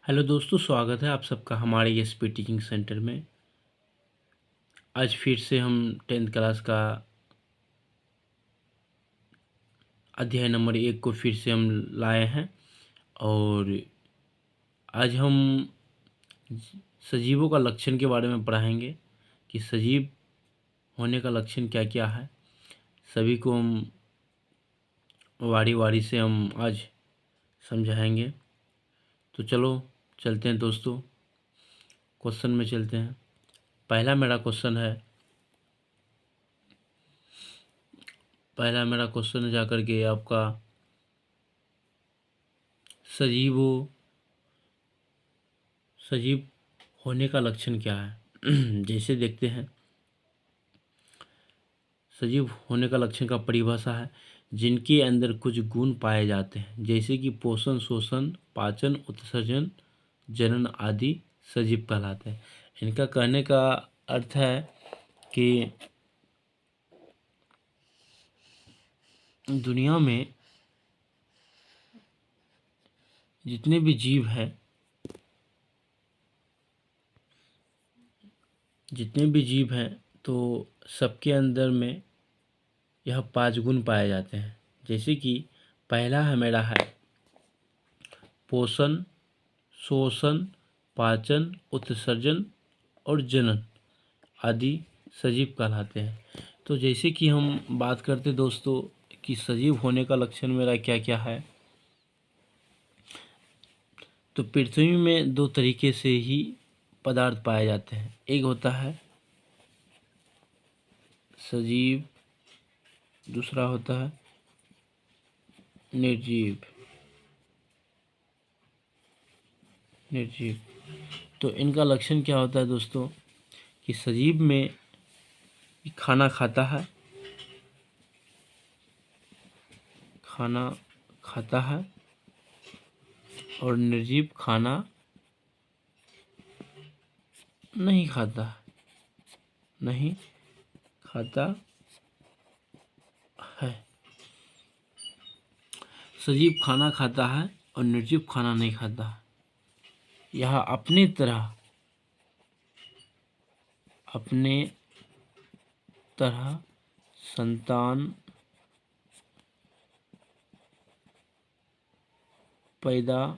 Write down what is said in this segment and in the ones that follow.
Hello दोस्तों, स्वागत है आप सबका हमारे एसपी टीचिंग सेंटर में। आज फिर से हम 10th क्लास का अध्याय नंबर 1 को फिर से हम लाए हैं। और आज हम सजीवों का लक्षण के बारे में पढ़ाएंगे कि सजीव होने का लक्षण क्या क्या है। सभी को हम वारी वारी से हम आज समझाएंगे। तो चलो चलते हैं दोस्तों, क्वेश्चन में चलते हैं। पहला मेरा क्वेश्चन है जाकर के आपका सजीव होने का लक्षण क्या है। जैसे देखते हैं, सजीव होने का लक्षण का परिभाषा है जिनके अंदर कुछ गुण पाए जाते हैं, जैसे कि पोषण, शोषण, पाचन, उत्सर्जन, जनन आदि सजीव कहलाते हैं। इनका कहने का अर्थ है कि दुनिया में जितने भी जीव हैं तो सबके अंदर में यह 5 गुण पाए जाते हैं। जैसे कि पहला मेरा है पोषण, शोषण, पाचन, उत्सर्जन और जनन आदि सजीव कहलाते हैं। तो जैसे कि हम बात करते दोस्तों कि सजीव होने का लक्षण मेरा क्या क्या है, तो पृथ्वी में 2 तरीके से ही पदार्थ पाए जाते हैं। एक होता है सजीव, दूसरा होता है निर्जीव। तो इनका लक्षण क्या होता है दोस्तों कि सजीव में खाना खाता है और निर्जीव खाना नहीं खाता है। सजीव खाना खाता है और निर्जीव खाना नहीं खाता है। यह अपने तरह संतान पैदा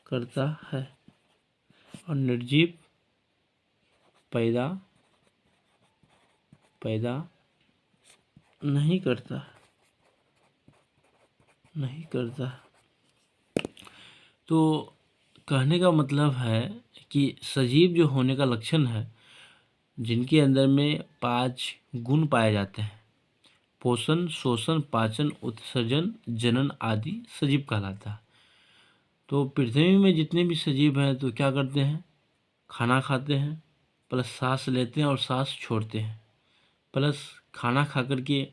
करता है और निर्जीव पैदा नहीं करता। तो कहने का मतलब है कि सजीव जो होने का लक्षण है, जिनके अंदर में 5 गुण पाए जाते हैं, पोषण, शोषण, पाचन, उत्सर्जन, जनन आदि सजीव कहलाता है। तो पृथ्वी में जितने भी सजीव हैं तो क्या करते हैं, खाना खाते हैं, प्लस सांस लेते हैं और सांस छोड़ते हैं, प्लस खाना खा करके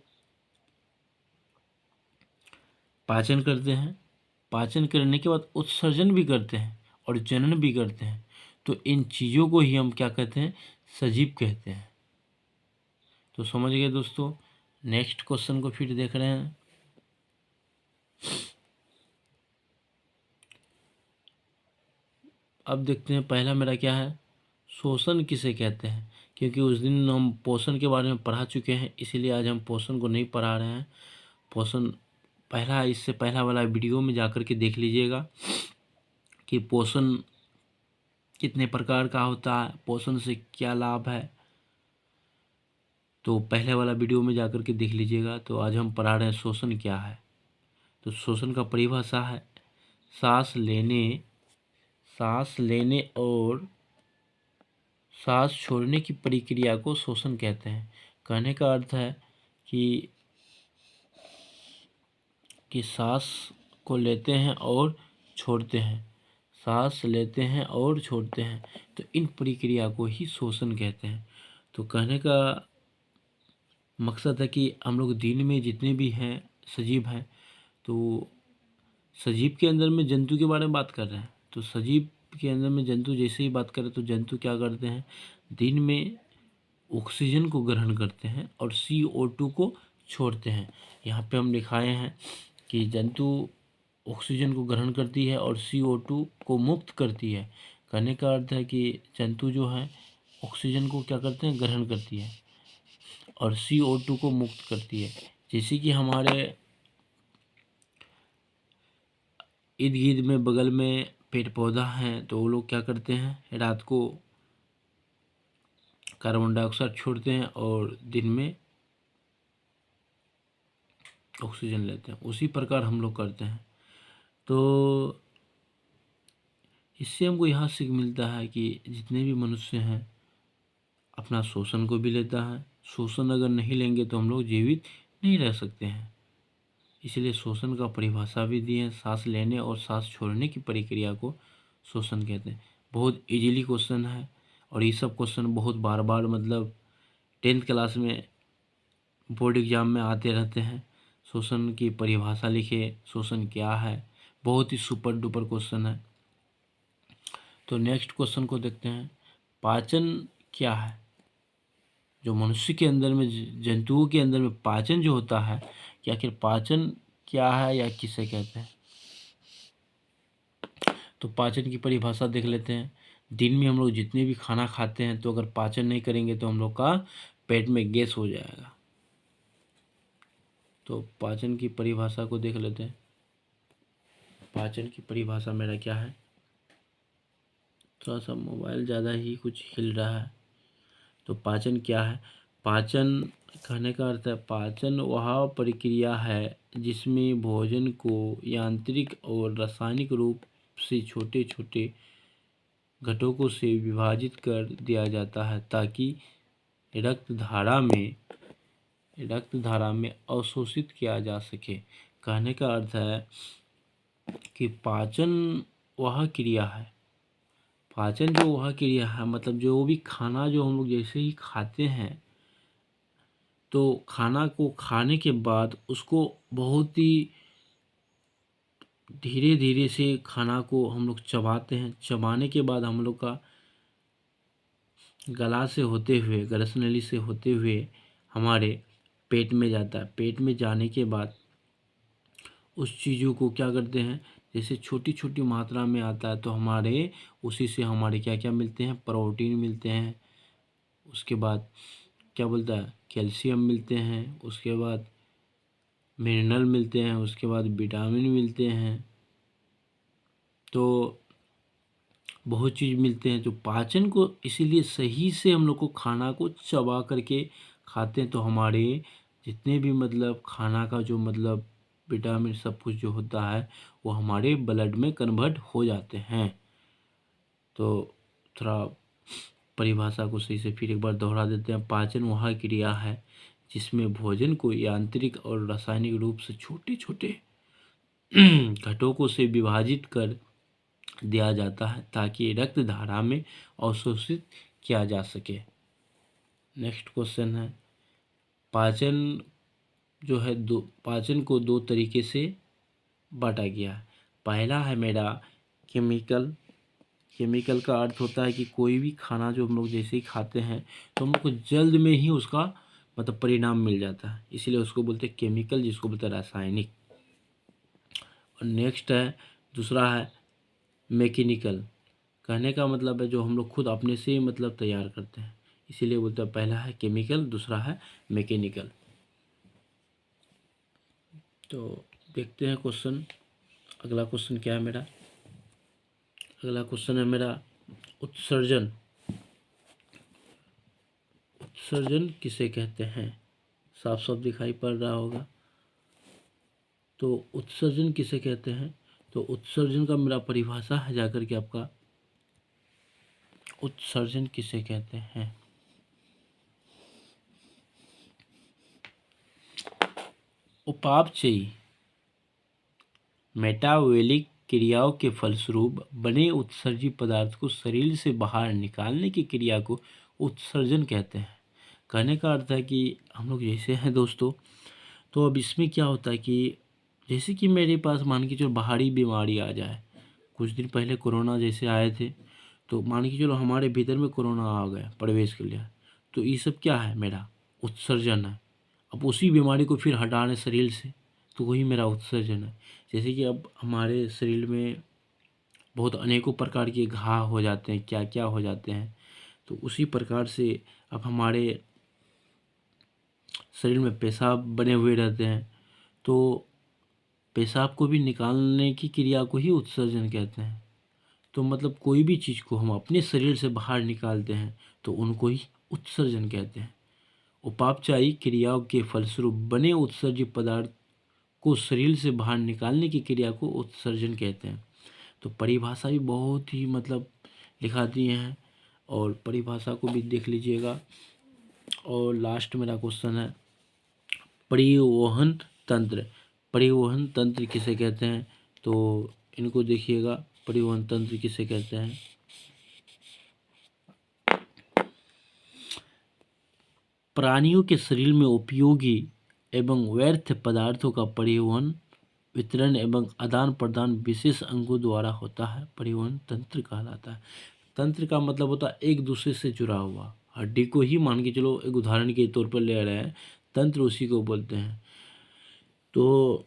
पाचन करते हैं, पाचन करने के बाद उत्सर्जन भी करते हैं और जनन भी करते हैं। तो इन चीज़ों को ही हम क्या कहते हैं, सजीव कहते हैं। तो समझ गए दोस्तों। नेक्स्ट क्वेश्चन को फिर देख रहे हैं। अब देखते हैं पहला मेरा क्या है, शोषण किसे कहते हैं। क्योंकि उस दिन हम पोषण के बारे में पढ़ा चुके हैं, इसीलिए आज हम पोषण को नहीं पढ़ा रहे हैं। पोषण इससे पहला वाला वीडियो में जाकर के देख लीजिएगा कि पोषण कितने प्रकार का होता है, पोषण से क्या लाभ है। तो पहले वाला वीडियो में जाकर के देख लीजिएगा। तो आज हम पढ़ा रहे हैं शोषण क्या है। तो शोषण का परिभाषा है सांस लेने और सांस छोड़ने की प्रक्रिया को शोषण कहते हैं। कहने का अर्थ है कि सांस को लेते हैं और छोड़ते हैं, सांस लेते हैं और छोड़ते हैं, तो इन प्रक्रिया को ही शोषण कहते हैं। तो कहने का मकसद है कि हम लोग दिन में जितने भी हैं सजीव हैं, तो सजीव के अंदर में जंतु के बारे में बात कर रहे हैं। तो सजीव के अंदर में जंतु जैसे ही बात करें तो जंतु क्या करते हैं, दिन में ऑक्सीजन को ग्रहण करते हैं और CO2 को छोड़ते हैं। यहाँ पे हम दिखाए हैं कि जंतु ऑक्सीजन को ग्रहण करती है और CO2 को मुक्त करती है। कहने का अर्थ है कि जंतु जो है ऑक्सीजन को क्या करते हैं, ग्रहण करती है और CO2 को मुक्त करती है। जैसे कि हमारे इर्द गिर्द में बगल में पेड़ पौधा हैं, तो वो लोग क्या करते हैं, रात को कार्बन डाइऑक्साइड छोड़ते हैं और दिन में ऑक्सीजन लेते हैं। उसी प्रकार हम लोग करते हैं। तो इससे हमको यह सीख मिलता है कि जितने भी मनुष्य हैं अपना शोषण को भी लेता है। शोषण अगर नहीं लेंगे तो हम लोग जीवित नहीं रह सकते हैं। इसलिए शोषण का परिभाषा भी दी है। सांस लेने और सांस छोड़ने की प्रक्रिया को शोषण कहते हैं। बहुत इजीली क्वेश्चन है और ये सब क्वेश्चन बहुत बार बार मतलब 10th क्लास में बोर्ड एग्जाम में आते रहते हैं। शोषण की परिभाषा लिखे, शोषण क्या है, बहुत ही सुपर डुपर क्वेश्चन है। तो नेक्स्ट क्वेश्चन को देखते हैं। पाचन क्या है? जो मनुष्य के अंदर में, जंतुओं के अंदर में पाचन जो होता है, कि आखिर पाचन क्या है या किसे कहते हैं? तो पाचन की परिभाषा देख लेते हैं। दिन में हम लोग जितने भी खाना खाते हैं, तो अगर पाचन नहीं करेंगे तो हम लोग का पेट में गैस हो जाएगा। तो पाचन की परिभाषा को देख लेते हैं। पाचन की परिभाषा मेरा क्या है? थोड़ा सा मोबाइल ज़्यादा ही कुछ हिल रहा है। तो पाचन क्या है? पाचन कहने का अर्थ है, पाचन वह प्रक्रिया है जिसमें भोजन को यांत्रिक और रासायनिक रूप से छोटे छोटे घटकों से विभाजित कर दिया जाता है ताकि रक्त धारा में अवशोषित किया जा सके। कहने का अर्थ है कि पाचन वह क्रिया है, पाचन जो वह क्रिया है मतलब जो भी खाना जो हम लोग जैसे ही खाते हैं, तो खाना को खाने के बाद उसको बहुत ही धीरे धीरे से खाना को हम लोग चबाते हैं। चबाने के बाद हम लोग का गला से होते हुए, ग्रसन नली से होते हुए हमारे पेट में जाता है। पेट में जाने के बाद उस चीज़ों को क्या करते हैं, जैसे छोटी छोटी मात्रा में आता है तो हमारे उसी से हमारे क्या क्या मिलते हैं, प्रोटीन मिलते हैं। उसके बाद क्या बोलता है, कैल्शियम मिलते हैं। उसके बाद मिनरल मिलते हैं। उसके बाद विटामिन मिलते हैं। तो बहुत चीज़ मिलते हैं। तो पाचन को इसीलिए सही से हम लोग को खाना को चबा करके खाते हैं, तो हमारे जितने भी मतलब खाना का जो मतलब विटामिन सब कुछ जो होता है वो हमारे ब्लड में कन्वर्ट हो जाते हैं। तो थोड़ा परिभाषा को सही से फिर एक बार दोहरा देते हैं। पाचन वह क्रिया है जिसमें भोजन को यांत्रिक और रासायनिक रूप से छोटे छोटे घटकों से विभाजित कर दिया जाता है ताकि रक्त धारा में अवशोषित किया जा सके। नेक्स्ट क्वेश्चन है, पाचन जो है पाचन को दो तरीके से बांटा गया है। पहला है मेरा केमिकल। केमिकल का अर्थ होता है कि कोई भी खाना जो हम लोग जैसे ही खाते हैं तो हम लोग को जल्द में ही उसका मतलब परिणाम मिल जाता है, इसीलिए उसको बोलते हैं केमिकल, जिसको बोलते हैं रासायनिक। और नेक्स्ट है, दूसरा है मैकेनिकल। कहने का मतलब है जो हम लोग खुद अपने से मतलब तैयार करते हैं, इसीलिए बोलते हैं पहला है केमिकल, दूसरा है मैकेनिकल। तो देखते हैं क्वेश्चन, अगला क्वेश्चन क्या है मेरा? अगला क्वेश्चन है मेरा उत्सर्जन। उत्सर्जन किसे कहते हैं? साफ साफ दिखाई पड़ रहा होगा। तो उत्सर्जन किसे कहते हैं? तो उत्सर्जन का मेरा परिभाषा है जाकर के आपका, उत्सर्जन किसे कहते हैं? उपापचयी मेटाबॉलिक क्रियाओं के फलस्वरूप बने उत्सर्जी पदार्थ को शरीर से बाहर निकालने की क्रिया को उत्सर्जन कहते हैं। कहने का अर्थ है कि हम लोग जैसे हैं दोस्तों, तो अब इसमें क्या होता है कि जैसे कि मेरे पास मान के चलो बाहरी बीमारी आ जाए, कुछ दिन पहले कोरोना जैसे आए थे, तो मान के चलो हमारे भीतर में कोरोना आ गया, प्रवेश कर लिया, तो ये सब क्या है, मेरा उत्सर्जन है। अब उसी बीमारी को फिर हटा रहे शरीर से, तो वही मेरा उत्सर्जन है। जैसे कि अब हमारे शरीर में बहुत अनेकों प्रकार के घाव हो जाते हैं, क्या क्या हो जाते हैं, तो उसी प्रकार से अब हमारे शरीर में पेशाब बने हुए रहते हैं, तो पेशाब को भी निकालने की क्रिया को ही उत्सर्जन कहते हैं। तो मतलब कोई भी चीज़ को हम अपने शरीर से बाहर निकालते हैं तो उनको ही उत्सर्जन कहते हैं। उपापचायी क्रियाओं के फलस्वरूप बने उत्सर्जित पदार्थ को शरीर से बाहर निकालने की क्रिया को उत्सर्जन कहते हैं। तो परिभाषा भी बहुत ही मतलब लिखा दिए हैं, और परिभाषा को भी देख लीजिएगा। और लास्ट मेरा क्वेश्चन है, परिवहन तंत्र। परिवहन तंत्र किसे कहते हैं, तो इनको देखिएगा, परिवहन तंत्र किसे कहते हैं। प्राणियों के शरीर में उपयोगी एवं व्यर्थ पदार्थों का परिवहन, वितरण एवं आदान प्रदान विशेष अंगों द्वारा होता है, परिवहन तंत्र कहलाता है। तंत्र का मतलब होता है एक दूसरे से जुड़ा हुआ। हड्डी को ही मान के चलो, एक उदाहरण के तौर पर ले रहे हैं, तंत्र उसी को बोलते हैं। तो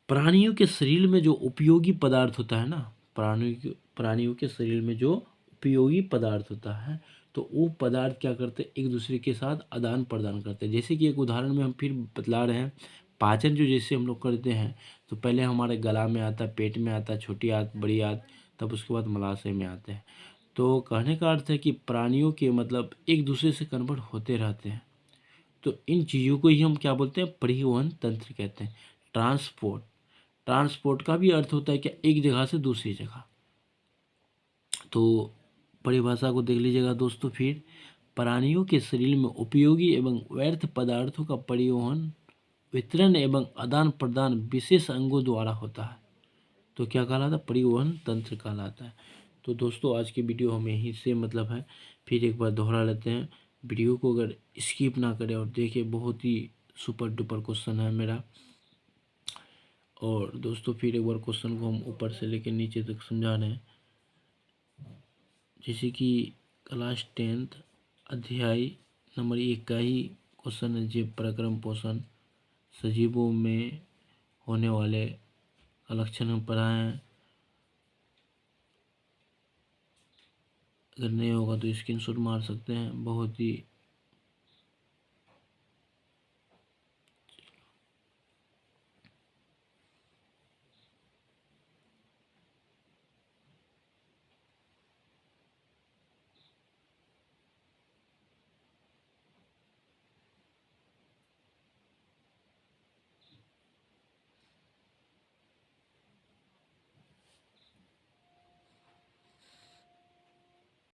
प्राणियों के शरीर में जो उपयोगी पदार्थ होता है ना, प्राणियों के शरीर में जो उपयोगी पदार्थ होता है, तो वो पदार्थ क्या करते हैं, एक दूसरे के साथ आदान प्रदान करते हैं। जैसे कि एक उदाहरण में हम फिर बतला रहे हैं, पाचन जो जैसे हम लोग करते हैं, तो पहले हमारे गला में आता है, पेट में आता है, छोटी आंत, बड़ी आंत, तब उसके बाद मलाशय में आते हैं। तो कहने का अर्थ है कि प्राणियों के मतलब एक दूसरे से कन्वर्ट होते रहते हैं। तो इन चीज़ों को ही हम क्या बोलते हैं, परिवहन तंत्र कहते हैं। ट्रांसपोर्ट, ट्रांसपोर्ट का भी अर्थ होता है कि एक जगह से दूसरी जगह। तो परिभाषा को देख लीजिएगा दोस्तों फिर, प्राणियों के शरीर में उपयोगी एवं व्यर्थ पदार्थों का परिवहन, वितरण एवं आदान प्रदान विशेष अंगों द्वारा होता है, तो क्या कहलाता है, परिवहन तंत्र कहलाता है। तो दोस्तों आज की वीडियो हम यहीं से मतलब है, फिर एक बार दोहरा लेते हैं। वीडियो को अगर स्किप ना करें और देखें, बहुत ही सुपर डुपर क्वेश्चन है मेरा। और दोस्तों फिर एक बार क्वेश्चन को हम ऊपर से लेकर नीचे तक समझा रहे हैं। जैसे कि क्लास 10th अध्याय नंबर 1 का ही क्वेश्चन है, जीव पराक्रम पोषण, सजीवों में होने वाले लक्षण हम पढ़ाए हैं। अगर नहीं होगा तो स्क्रीनशॉट मार सकते हैं, बहुत ही